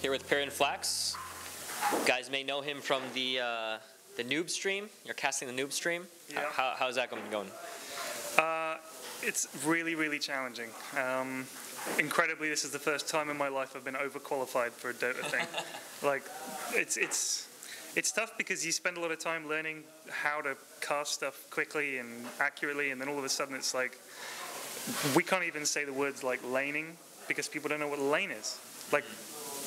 here with PyrionFlax. You guys may know him from the noob stream. You're casting the noob stream. Yeah. How's that going? It's really, really challenging. Incredibly, this is the first time in my life I've been overqualified for a Dota thing. Like, it's tough because you spend a lot of time learning how to cast stuff quickly and accurately, and then all of a sudden it's like, we can't even say the words like laning because people don't know what lane is. Like,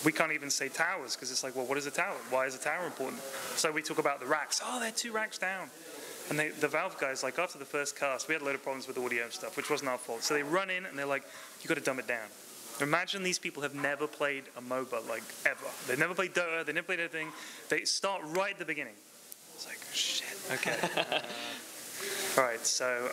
we can't even say towers because it's like, well, what is a tower? Why is a tower important? So we talk about the racks. Oh, they're 2 racks down. And the Valve guys, like after the first cast, we had a load of problems with audio and stuff, which wasn't our fault. So they run in and they're like, you got to dumb it down. Imagine these people have never played a MOBA, like ever. They've never played Dota, they've never played anything. They start right at the beginning. It's like, shit, okay. Alright, so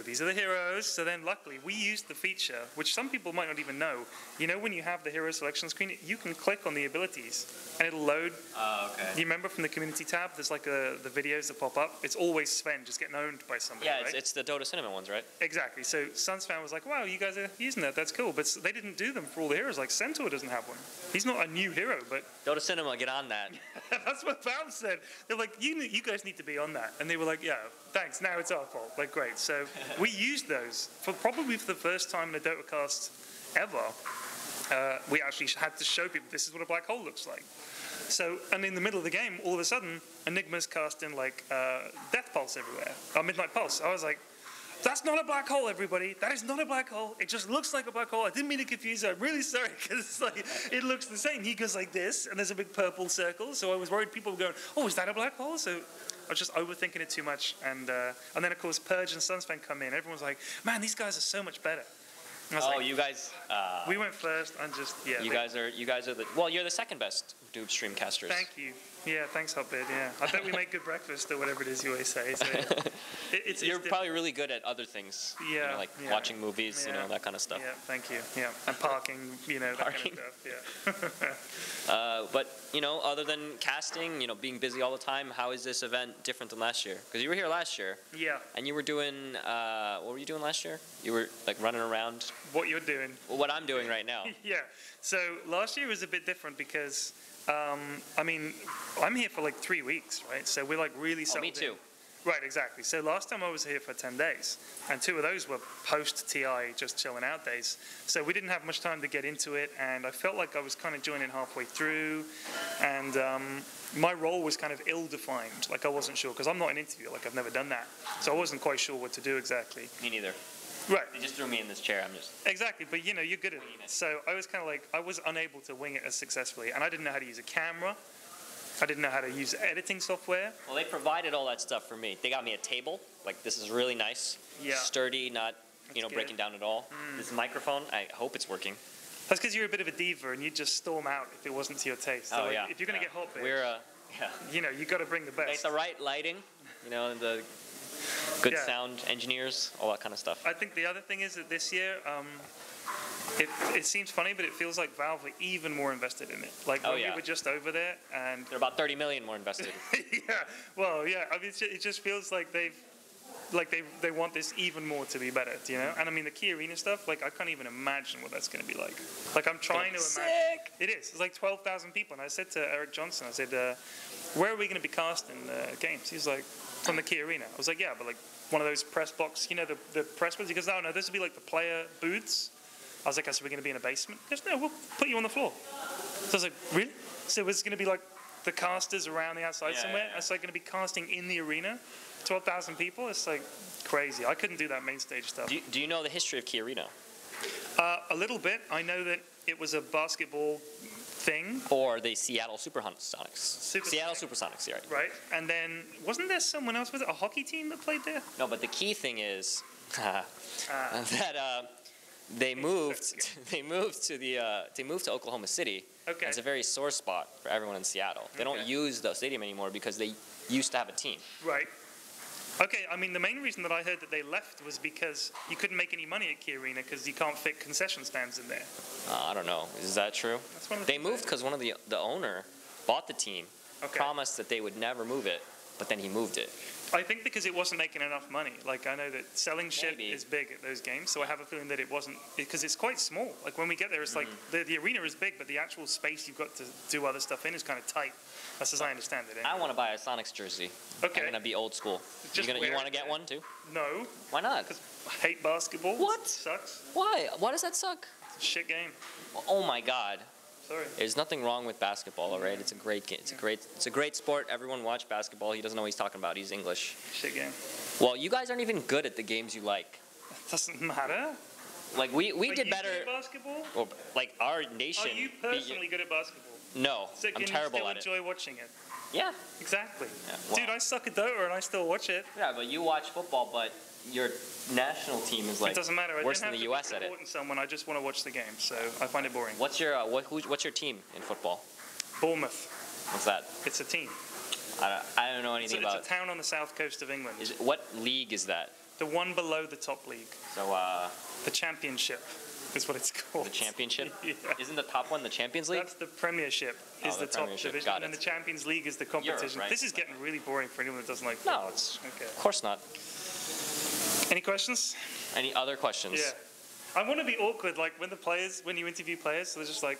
these are the heroes. So then luckily we used the feature, which some people might not even know. You know when you have the hero selection screen, you can click on the abilities and it'll load. Oh, okay. You remember from the community tab, there's like the videos that pop up. It's always Sven just getting owned by somebody, Yeah, right? it's the Dota Cinnamon ones, right? Exactly. So Sunsfan was like, wow, you guys are using that. That's cool. But they didn't do them for all the heroes. Like Centaur doesn't have one. He's not a new hero, but... Dota Cinnamon, get on that. That's what Valve said. They're like, you guys need to be on that. And they were like, yeah, thanks. Now it's our fault. Like, great. So we used those for probably for the first time in a Dota cast ever. We actually had to show people this is what a black hole looks like. So, and in the middle of the game, all of a sudden, Enigma's casting like Death Pulse everywhere, or Midnight Pulse. I was like, that's not a black hole, everybody. That is not a black hole. It just looks like a black hole. I didn't mean to confuse you. I'm really sorry, because it's like, it looks the same. He goes like this, and there's a big purple circle. So I was worried people were going, oh, is that a black hole? So I was just overthinking it too much. And then, of course, Purge and Sunsfan come in. Everyone's like, man, these guys are so much better. And I was like, you guys... we went first, and just, yeah. You guys are the... Well, you're the second best noob stream casters. Thank you. Yeah, thanks, Hotbit, yeah. I bet we make good breakfast, or whatever it is you always say. So you're probably really good at other things. Yeah. You know, like watching movies, you know, that kind of stuff. Yeah, thank you. Yeah, and parking, you know, that kind of stuff, yeah. But, you know, other than casting, you know, being busy all the time, how is this event different than last year? Because you were here last year. Yeah. And you were doing, what were you doing last year? You were, like, running around. What you're doing. Well, what I'm doing right now. Yeah. So last year was a bit different because, I mean, I'm here for like 3 weeks, right? So we're like really settled me too. Right, exactly. So last time I was here for 10 days, and 2 of those were post-TI, just chilling out days. So we didn't have much time to get into it, and I felt like I was kind of joining halfway through, and my role was kind of ill-defined. Like I wasn't sure, because I'm not an interviewer, like I've never done that. So I wasn't quite sure what to do exactly. Me neither. Right. They just threw me in this chair. I'm just... Exactly, but you know, you're good at it. So I was kind of like, I was unable to wing it as successfully, and I didn't know how to use a camera. I didn't know how to use editing software. Well, they provided all that stuff for me. They got me a table. Like, this is really nice. Yeah. Sturdy, not, you know, good. breaking down at all. This microphone, I hope it's working. That's because you're a bit of a diva, and you'd just storm out if it wasn't to your taste. So Oh, like, yeah. if you're going to get hot, bitch, We're, yeah. you know, you got to bring the Like best. the right lighting, you know, the good Yeah. sound engineers, all that kind of stuff. I think the other thing is that this year, it seems funny, but it feels like Valve are even more invested in it. Like when we were just over there, and They're about 30 million more invested. yeah, well, yeah. I mean, it just feels like they want this even more to be better, you know. And I mean, the key arena stuff, like I can't even imagine what that's going to be like. Like I'm trying to imagine. Sick. It is. It's like 12,000 people, and I said to Eric Johnson, I said, "Where are we going to be casting games?" He's like, "From the key arena." I was like, "Yeah, but like one of those press box, you know, the press ones." He goes, "No, this would be like the player booths." I was like, "So we're going to be in a basement?" He goes, "No, we'll put you on the floor." So I was like, "Really?" So it's going to be like the casters around the outside somewhere. Yeah. It's like going to be casting in the arena, 12,000 people. It's like crazy. I couldn't do that main stage stuff. Do you know the history of Key Arena? A little bit. I know that it was a basketball thing. Or the Seattle Supersonics. Seattle Supersonics, yeah, right. Right. And then wasn't there someone else? Was it a hockey team that played there? No, but the key thing is that they moved to Oklahoma City. Okay. It's a very sore spot for everyone in Seattle. They don't use the stadium anymore because they used to have a team. Right. Okay, I mean, the main reason that I heard that they left was because you couldn't make any money at Key Arena because you can't fit concession stands in there. I don't know. Is that true? That's one of They moved because one of the owner bought the team, Okay. promised that they would never move it, but then he moved it. I think because it wasn't making enough money. Like, I know that selling shit Maybe. is big at those games, so I have a feeling that it wasn't, because it's quite small. Like, when we get there, it's like, the arena is big, but the actual space you've got to do other stuff in is kind of tight. That's as I understand it. I want to buy a Sonics jersey. Okay. I'm going to be old school. Just You wear want to it. get one too? No, Why not? because I hate basketball. What? It sucks. Why? Why does that suck? It's a shit game. Oh my God. Sorry. There's nothing wrong with basketball, all right? It's a great game. It's a great sport. Everyone watch basketball. He doesn't know what he's talking about. He's English. Shit game. Well, you guys aren't even good at the games you like. Doesn't matter. Like we Are did you better. good at basketball? Well, like our nation. Are you personally good at basketball? No, So I'm can terrible you at still it. enjoy watching it? Yeah. Exactly. Yeah, well- Dude, I suck at Dota and I still watch it. Yeah, but you watch football, but your national team is like It doesn't matter. I worse don't than have the to U.S. be at it. supporting someone. I just want to watch the game, so I find it boring. What's your what's your team in football? Bournemouth. What's that? It's a team. I don't know anything It's about. a town on the south coast of England. What league is that? The one below the top league. So The Championship is what it's called. the championship. Yeah. Isn't the top one the Champions League? That's the Premiership, Oh, is the the top Premiership, division, got and then it. the Champions League is the competition. right? This is getting really boring for anyone that doesn't like No, football. it's Okay. of course not. Any questions? Any other questions? Yeah. I want to be awkward, like when you interview players, so they're just like,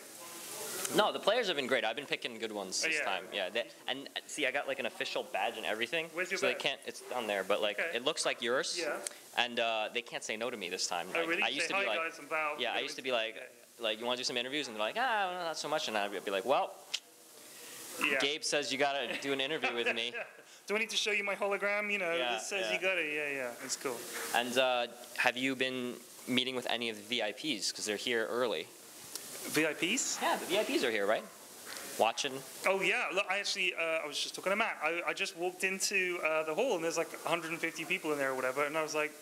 No, the players have been great. I've been picking good ones this yeah. time. Yeah, and see, I got like an official badge and everything. Where's your so badge? they can't. It's down there, but like Okay. it looks like yours. Yeah. And they can't say no to me this time. oh Like, really? I used Say to be hi like, guys and bow. yeah, I Go used to into- be like, you want to do some interviews, and they're like, no, not so much, and I'd be like, well, yeah. Gabe says you gotta do an interview with me, Do I need to show you my hologram? You know, Yeah, this says yeah. you got it. Yeah, it's cool. and have you been meeting with any of the VIPs because they're here early? VIPs? Yeah, the VIPs are here, right? Watching. Oh yeah, look, I actually, I was just talking to Matt. I just walked into the hall and there's like 150 people in there or whatever, and I was like,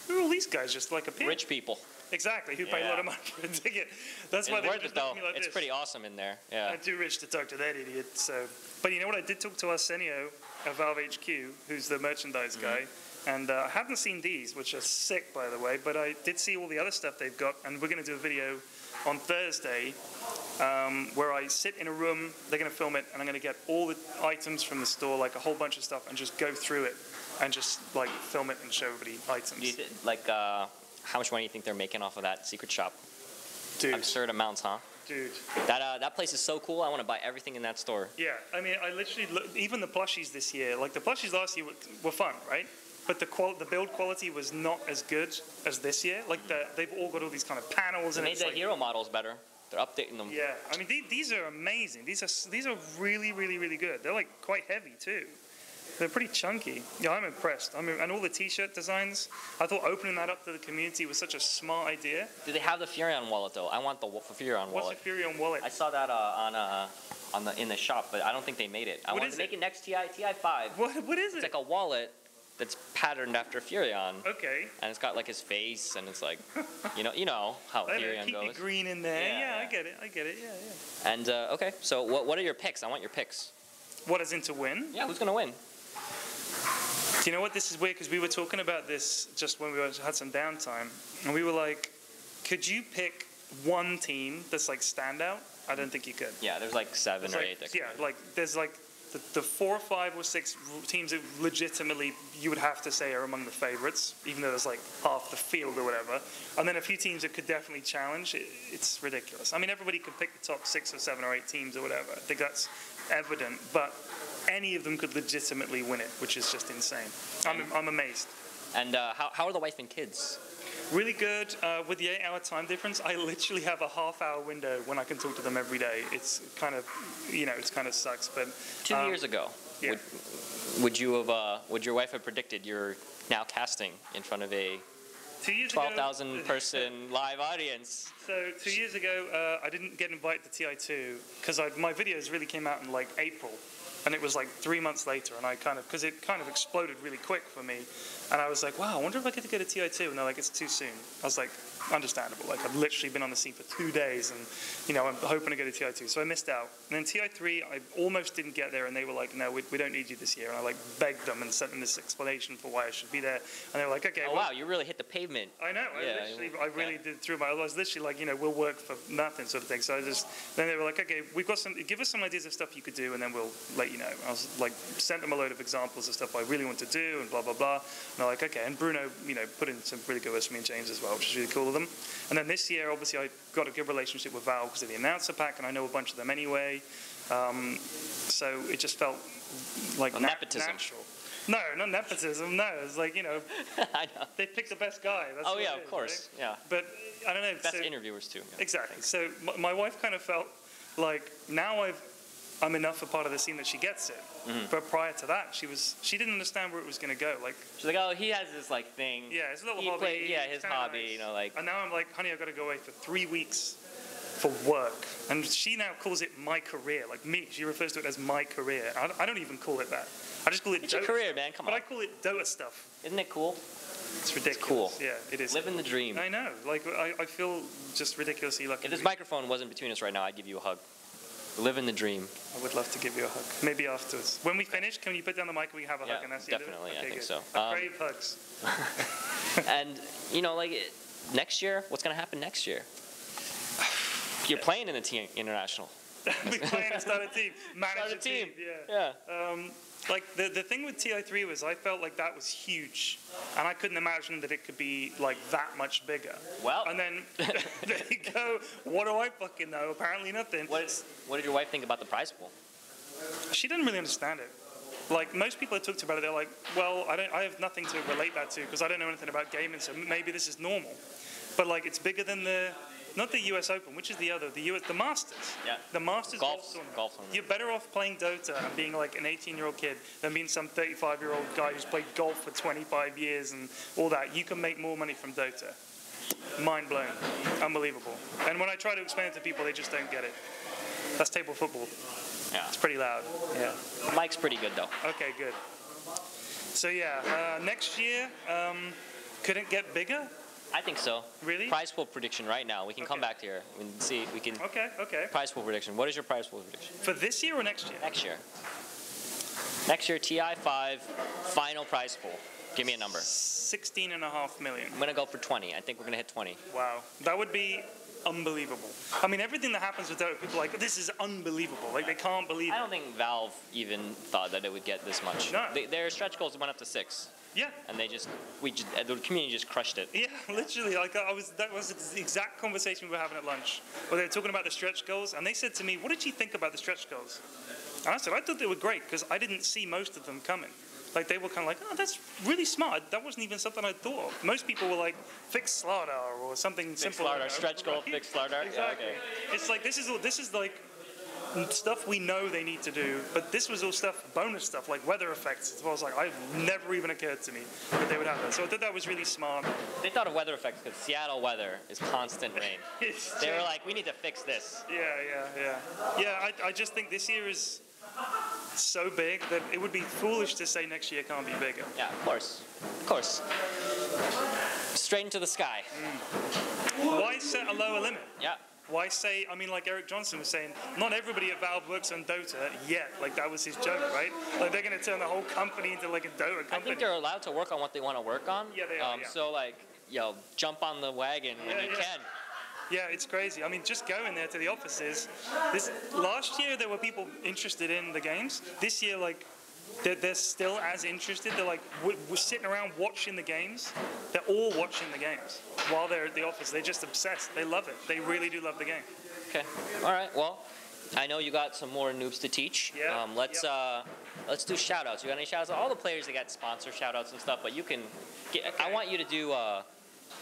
who are all these guys just like appeared? Rich people. Exactly, who pay a lot of money for a ticket. That's why It's they were worth just it though. looking at me like It's this. pretty awesome in there. Yeah. I'm too rich to talk to that idiot. So, but you know what? I did talk to Arsenio at Valve HQ, who's the merchandise guy, and I haven't seen these, which are sick, by the way. But I did see all the other stuff they've got, and we're going to do a video on Thursday where I sit in a room. They're going to film it, and I'm going to get all the items from the store, like a whole bunch of stuff, and just go through it and just like film it and show everybody items. Do you like how much money do you think they're making off of that secret shop? Dude, Absurd amounts, huh? dude. That place is so cool. I want to buy everything in that store. Yeah, I mean, I literally even the plushies this year, like the plushies last year were fun, right? But the build quality was not as good as this year. Like they've all got all these kind of panels They and made it's the like, hero models better. They're updating them. yeah. I mean, these are amazing. These are really, really, really good. They're like quite heavy too. They're pretty chunky. Yeah, I'm impressed. And all the T-shirt designs. I thought opening that up to the community was such a smart idea. Do they have the Furion wallet though? I want the Furion What's wallet. the Furion wallet? I saw that in the shop, but I don't think they made it. I What want is to make it? it next TI5. What is It's it? like a wallet that's patterned after Furion, Okay. and it's got like his face, and it's like, you know how I know, Furion keep goes. it green in there. Yeah, Yeah, yeah. I get it. Yeah. And okay, so what are your picks? I want your picks. What is in to win? Yeah, who's gonna win? Do you know what? This is weird because we were talking about this just when we had some downtime, and we were like, could you pick one team that's like standout? I don't think you could. Yeah, there's like 7 It's or like, 8. That yeah, like there's like the 4 or 5 or 6 teams that legitimately you would have to say are among the favorites, even though there's like half the field or whatever. And then a few teams that could definitely challenge. It's ridiculous. I mean, everybody could pick the top 6 or 7 or 8 teams or whatever. I think that's evident, but any of them could legitimately win it, which is just insane. I'm amazed. And how are the wife and kids? Really good. With the 8-hour time difference, I literally have a half-hour window when I can talk to them every day. It's kind of, it's kind of sucks. But 2 years ago, yeah. would your wife have predicted you're now casting in front of a 2 years ago, 12,000 person live audience? So 2 years ago, I didn't get invited to TI2 because my videos really came out in like April. And it was like 3 months later, and because it kind of exploded really quick for me. And I was like, wow, I wonder if I get to go to TI2. And they're like, it's too soon. I was like, understandable. Like, I've literally been on the scene for 2 days, and, I'm hoping to go to TI2. So I missed out. And then TI3, I almost didn't get there, and they were like, no, we don't need you this year. And I, like, begged them and sent them this explanation for why I should be there. And they were like, okay. Oh, wow, you really hit the pavement. I know. I really did through I was literally like, we'll work for nothing sort of thing. So then they were like, okay, give us some ideas of stuff you could do, and then we'll let you you know. I was like, sent them a load of examples of stuff I really want to do and blah, blah, blah. And they're like, okay. And Bruno, you know, put in some really good words for me and James as well, which is really cool of them. And then this year, obviously, I got a good relationship with Valve because of the announcer pack, and I know a bunch of them anyway. So it just felt like nepotism. Natural. No, not nepotism. No, it's like, you know, I know. they picked the best guy. That's Oh yeah, of course. Right? Yeah. But I don't know. Best interviewers too. Yeah. Exactly. So my wife kind of felt like now I'm enough a part of the scene that she gets it. Mm-hmm. But prior to that, she didn't understand where it was going to go. Like she's like, oh, he has this like thing. Yeah, his little hobby. His hobby. Nice. You know, like. And now I'm like, honey, I've got to go away for 3 weeks for work. And she now calls it my career. Like me, she refers to it as my career. I don't even call it that. I just call it It's Dota. your career, man. Come on. But I call it Dota stuff. Isn't it cool? It's ridiculous. It's cool. Yeah, it is. Living the dream. I know. Like I feel just ridiculously lucky. If this microphone wasn't between us right now, I'd give you a hug. Living the dream. I would love to give you a hug. Maybe afterwards. When we finish, can you put down the mic and we have a hug? And that's definitely. Okay, I think good. so. I crave hugs. And you know, like next year, what's going to happen next year? You're playing in the team international. We're playing to start a team. Manage a team. Yeah. Like the thing with TI3 was I felt like that was huge, and I couldn't imagine that it could be like that much bigger. Well, and then there you go. What do I fucking know? Apparently nothing. What did your wife think about the prize pool? She didn't really understand it. Like most people I talked about it, they're like, well, I have nothing to relate that to because I don't know anything about gaming, so maybe this is normal. But like it's bigger than not the US Open, which is the Masters. Yeah. The Masters golf tournament. You're better off playing Dota and being like an 18-year-old kid than being some 35-year-old guy who's played golf for 25 years and all that. You can make more money from Dota. Mind blown. Unbelievable. And when I try to explain it to people, they just don't get it. That's table football. Yeah. It's pretty loud. Yeah. Mike's pretty good though. Okay, good. So yeah, next year, could it get bigger? I think so. Really? Prize pool prediction right now. We can come back here and see. We can. Okay. Prize pool prediction. What is your prize pool prediction? For this year or next year? Next year. Next year, TI5 final prize pool. Give me a number. 16.5 million. I'm gonna go for 20. I think we're gonna hit 20. Wow, that would be unbelievable. I mean, everything that happens with Dota, people are like, this is unbelievable. Like they can't believe it. I don't think Valve even thought that it would get this much. No. Their stretch goals went up to 6. Yeah. And the community just crushed it. Yeah, literally. Like that was the exact conversation we were having at lunch, where they were talking about the stretch goals, and they said to me, "What did you think about the stretch goals?" And I said, "I thought they were great because I didn't see most of them coming. Like they were kind of like, oh, that's really smart. That wasn't even something I thought of. Most people were like, fix Slardar or something simple. Slardar, stretch goal, fix Slardar. Exactly. Yeah, okay. It's like this is like stuff we know they need to do, but this was all stuff, bonus stuff, like weather effects. So I was like, I've never even occurred to me that they would have that. So I thought that was really smart. They thought of weather effects because Seattle weather is constant rain. They were like, we need to fix this. Yeah, I just think this year is so big that it would be foolish to say next year can't be bigger. Yeah, of course. Straight into the sky. Why set a lower limit? Yeah. Why say, I mean, like Eric Johnson was saying, not everybody at Valve works on Dota yet. Like, that was his joke, right? Like, they're going to turn the whole company into, like, a Dota company. I think they're allowed to work on what they want to work on. Yeah, they are, So, like, jump on the wagon when you can. Yeah, it's crazy. I mean, just going there to the offices. Last year, there were people interested in the games. This year, like, they're still as interested. They're like, we're sitting around watching the games. They're all watching the games while they're at the office. They're just obsessed. They love it. They really do love the game. Okay. All right. Well, I know you got some more noobs to teach. Yeah. Let's do shout-outs. You got any shout-outs? All the players, they got sponsor shout-outs and stuff, but you can get, I want you to do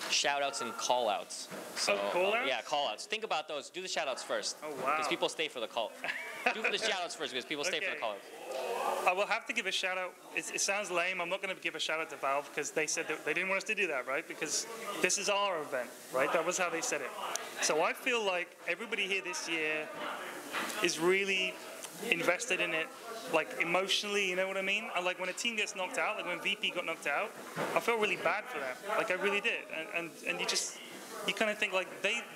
shout-outs and call-outs. So, call-outs? Yeah, call-outs. Think about those. Do the shout-outs first. Oh, wow. Because people stay for the call. Do the shout-outs first because people stay for the call-outs. I will have to give a shout out. It sounds lame. I'm not going to give a shout out to Valve because they said that they didn't want us to do that, right? Because this is our event, right? That was how they said it. So I feel like everybody here this year is really invested in it, like emotionally, you know what I mean? And like when a team gets knocked out, like when VP got knocked out, I felt really bad for them. Like I really did. And you kind of think like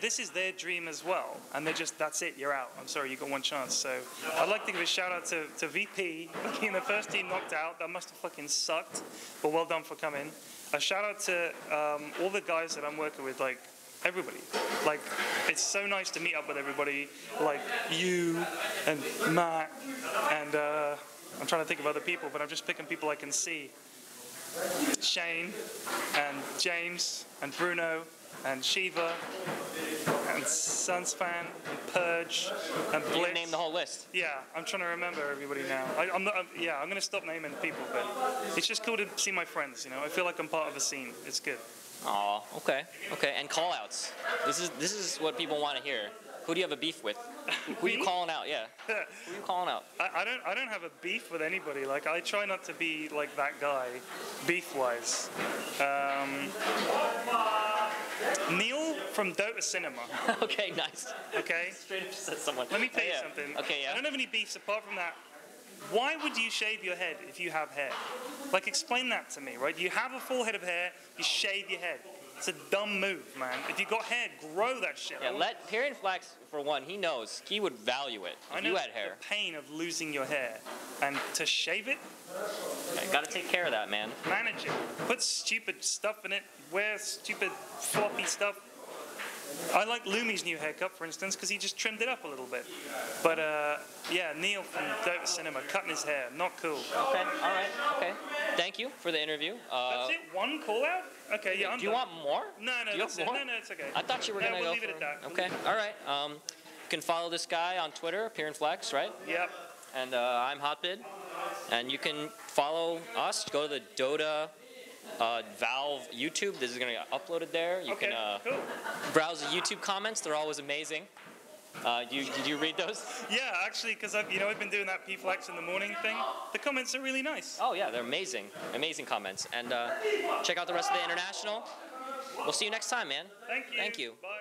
this is their dream as well, and they're just, that's it, you're out. I'm sorry, you got one chance. So I'd like to give a shout out to VP being the first team knocked out. That must have fucking sucked, but well done for coming. A shout out to all the guys that I'm working with, like everybody. Like, it's so nice to meet up with everybody, like you and Matt and I'm trying to think of other people, but I'm just picking people I can see. Shane and James and Bruno and Shiva and Sunspan and Purge and Blitz. You can name the whole list. Yeah, I'm trying to remember everybody now. I'm going to stop naming people, but it's just cool to see my friends, you know. I feel like I'm part of a scene. It's good. Oh, okay. And call-outs. This is what people want to hear. Who do you have a beef with? Who are you calling out? Yeah. Who are you calling out? I don't have a beef with anybody. Like, I try not to be like that guy, beef-wise. Neil from Dota Cinema. Okay, nice. Okay. Straight up said someone. Let me tell you something. Okay, yeah. I don't have any beefs apart from that. Why would you shave your head if you have hair? Like, explain that to me, right? You have a full head of hair, you shave your head. It's a dumb move, man. If you got hair, grow that shit. Yeah, let PyrionFlax, for one, he knows. He would value it if you had hair. The pain of losing your hair. And to shave it? Okay, gotta take care of that, man. Manage it. Put stupid stuff in it. Wear stupid floppy stuff. I like Lumi's new haircut, for instance, because he just trimmed it up a little bit. But, yeah, Neil from Dota Cinema, cutting his hair. Not cool. Okay, all right, okay. Thank you for the interview. That's it? One call-out? Okay, yeah, I'm Do you done. want more? No, that's it. No, it's okay. I thought you were going to we'll go leave it at that. Okay, all right. You can follow this guy on Twitter, PyrionFlax, right? Yep. And I'm Hotbid. And you can follow us. Go to the Dota Valve YouTube. This is going to get uploaded there. You can cool. browse the YouTube comments. They're always amazing. Did you read those? Yeah, actually, because I've been doing that PFlax in the morning thing. The comments are really nice. Oh yeah, they're amazing. Amazing comments. And check out the rest of the International. We'll see you next time, man. Thank you. Thank you. Bye.